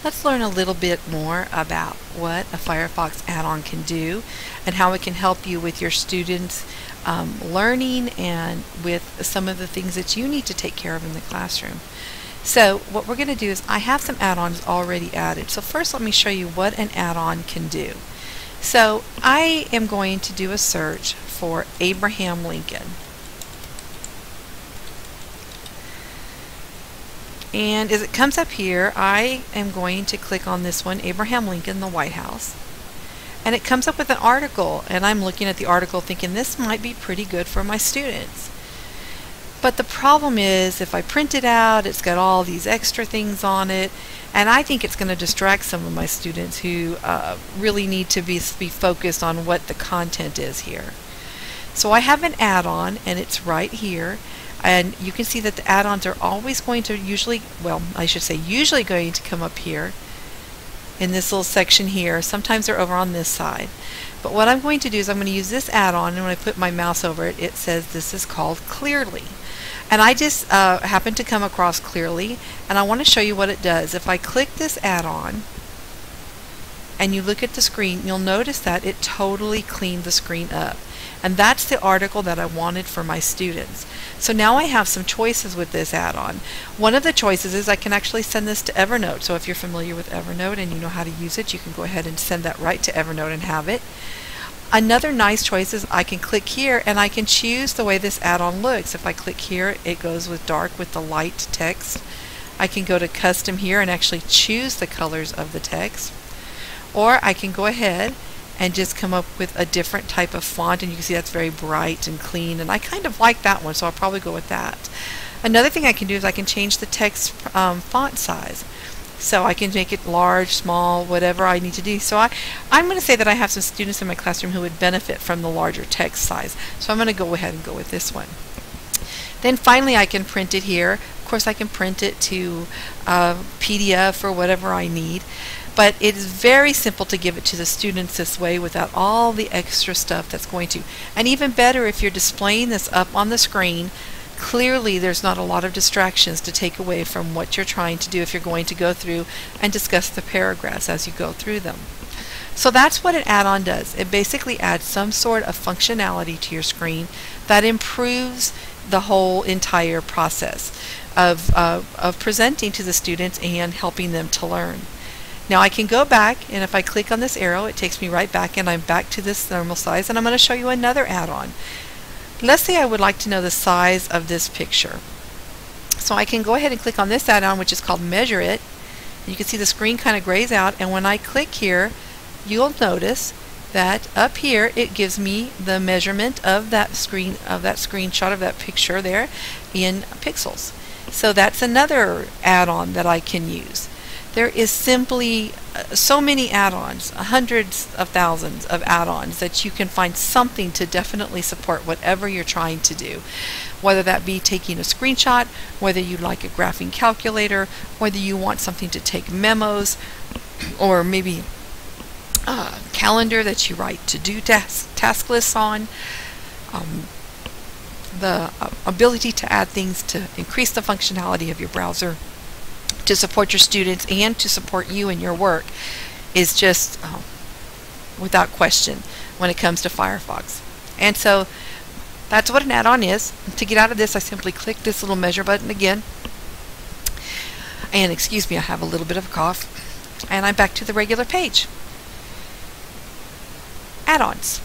let's learn a little bit more about what a Firefox add-on can do and how it can help you with your students' learning and with some of the things that you need to take care of in the classroom. So what we're going to do is I have some add-ons already added. So first let me show you what an add-on can do. So I am going to do a search for Abraham Lincoln. And as it comes up here, I am going to click on this one, Abraham Lincoln, the White House. And it comes up with an article, and I'm looking at the article thinking this might be pretty good for my students. But the problem is if I print it out, it's got all these extra things on it, and I think it's going to distract some of my students who really need to be focused on what the content is here. So I have an add-on, and it's right here. And you can see that the add-ons are always going to usually going to come up here in this little section here. Sometimes they're over on this side. But what I'm going to do is I'm going to use this add-on, and when I put my mouse over it, it says this is called Clearly. And I just happened to come across Clearly, and I want to show you what it does. If I click this add-on and you look at the screen, you'll notice that it totally cleaned the screen up. And that's the article that I wanted for my students. So now I have some choices with this add-on. One of the choices is I can actually send this to Evernote. So if you're familiar with Evernote and you know how to use it, you can go ahead and send that right to Evernote and have it. Another nice choice is I can click here and I can choose the way this add-on looks. If I click here, it goes with dark with the light text. I can go to custom here and actually choose the colors of the text. Or I can go ahead and just come up with a different type of font, and you can see that's very bright and clean, and I kind of like that one, so I'll probably go with that. Another thing I can do is I can change the text font size. So I can make it large, small, whatever I need to do. So I'm going to say that I have some students in my classroom who would benefit from the larger text size. So I'm going to go ahead and go with this one. Then finally I can print it here. Of course I can print it to PDF or whatever I need. But it is very simple to give it to the students this way without all the extra stuff that's going to. And even better if you're displaying this up on the screen, clearly there's not a lot of distractions to take away from what you're trying to do if you're going to go through and discuss the paragraphs as you go through them. So that's what an add-on does. It basically adds some sort of functionality to your screen that improves the whole entire process of presenting to the students and helping them to learn. Now I can go back, and if I click on this arrow, it takes me right back, and I'm back to this normal size, and I'm going to show you another add-on. Let's say I would like to know the size of this picture. So I can go ahead and click on this add-on, which is called Measure It. You can see the screen kind of grays out, and when I click here, you'll notice that up here it gives me the measurement of that screenshot of that picture there in pixels. So that's another add-on that I can use. There is simply so many add-ons, hundreds of thousands of add-ons, that you can find something to definitely support whatever you're trying to do. Whether that be taking a screenshot, whether you like a graphing calculator, whether you want something to take memos, or maybe a calendar that you write to-do task lists on. The ability to add things to increase the functionality of your browser, to support your students and to support you in your work is just without question when it comes to Firefox. And so that's what an add-on is. To get out of this, I simply click this little measure button again. And excuse me, I have a little bit of a cough. And I'm back to the regular page. Add-ons.